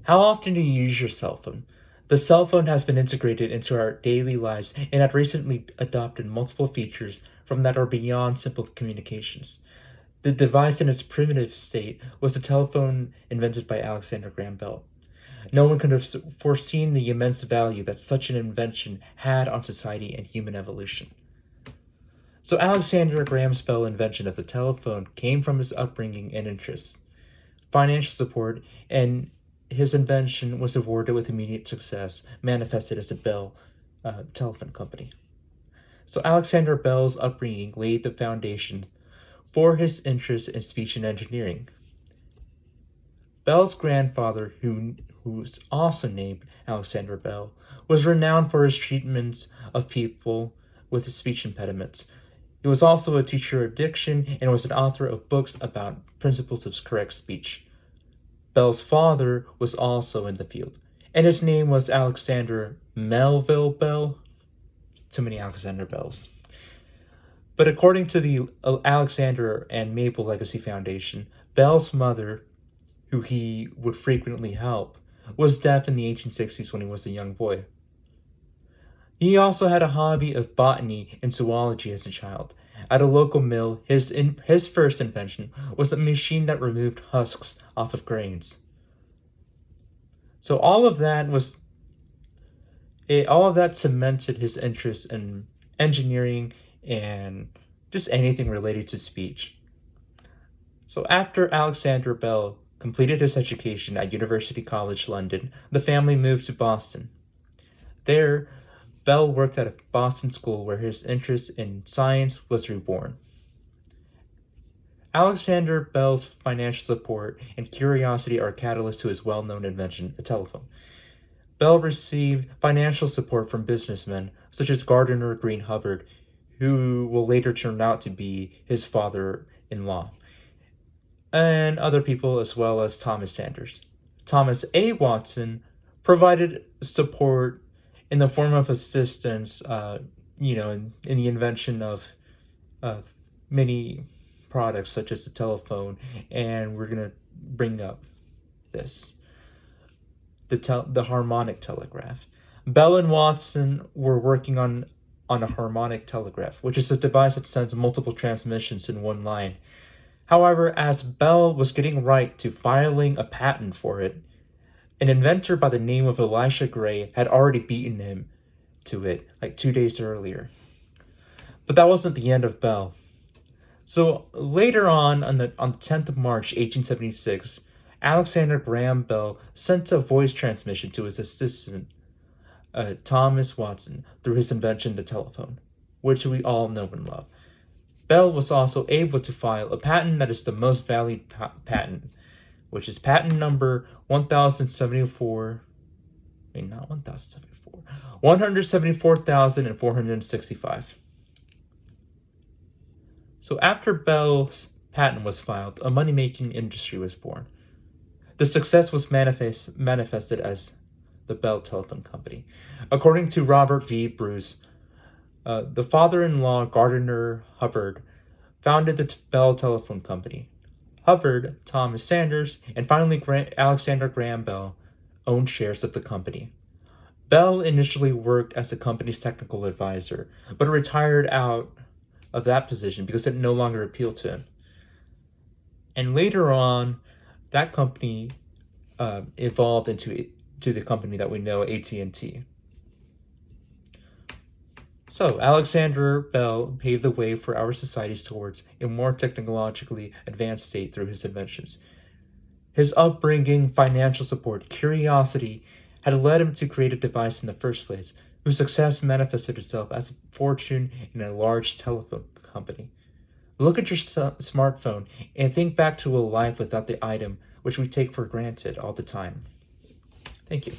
How often do you use your cell phone? The cell phone has been integrated into our daily lives and had recently adopted multiple features from that are beyond simple communications. The device in its primitive state was the telephone invented by Alexander Graham Bell. No one could have foreseen the immense value that such an invention had on society and human evolution. So Alexander Graham Bell's invention of the telephone came from his upbringing and interests, financial support, and his invention was awarded with immediate success, manifested as the Bell Telephone Company. So Alexander Bell's upbringing laid the foundations for his interest in speech and engineering. Bell's grandfather, who's also named Alexander Bell, was renowned for his treatments of people with speech impediments. He was also a teacher of diction and was an author of books about principles of correct speech. Bell's father was also in the field, and his name was Alexander Melville Bell. Too many Alexander Bells. But according to the Alexander and Mabel Legacy Foundation, Bell's mother, who he would frequently help, was deaf in the 1860s when he was a young boy. He also had a hobby of botany and zoology as a child. At a local mill, his first invention was a machine that removed husks off of grains. So all of that cemented his interest in engineering and just anything related to speech. So after Alexander Bell completed his education at University College London, the family moved to Boston. There, Bell worked at a Boston school where his interest in science was reborn. Alexander Bell's financial support and curiosity are catalysts to his well-known invention, the telephone. Bell received financial support from businessmen such as Gardner Green Hubbard, who will later turn out to be his father-in-law, and other people as well as Thomas Sanders. Thomas A. Watson provided support in the form of assistance, in the invention of many products such as the telephone, and we're gonna bring up this, the harmonic telegraph. Bell and Watson were working on a harmonic telegraph, which is a device that sends multiple transmissions in one line. However, as Bell was getting right to filing a patent for it, an inventor by the name of Elisha Gray had already beaten him to it like 2 days earlier. But that wasn't the end of Bell. So later on the 10th of March, 1876, Alexander Graham Bell sent a voice transmission to his assistant, Thomas Watson, through his invention, the telephone, which we all know and love. Bell was also able to file a patent that is the most valued patent, which is patent number 174,465. So after Bell's patent was filed, a money-making industry was born. The success was manifested as the Bell Telephone Company. According to Robert V. Bruce, the father-in-law, Gardner Hubbard, founded the Bell Telephone Company. Hubbard, Thomas Sanders, and finally Alexander Graham Bell owned shares of the company. Bell initially worked as the company's technical advisor, but retired out of that position because it no longer appealed to him. And later on, that company evolved into the company that we know, AT&T. So, Alexander Bell paved the way for our societies towards a more technologically advanced state through his inventions. His upbringing, financial support, curiosity had led him to create a device in the first place, whose success manifested itself as a fortune in a large telephone company. Look at your smartphone and think back to a life without the item which we take for granted all the time. Thank you.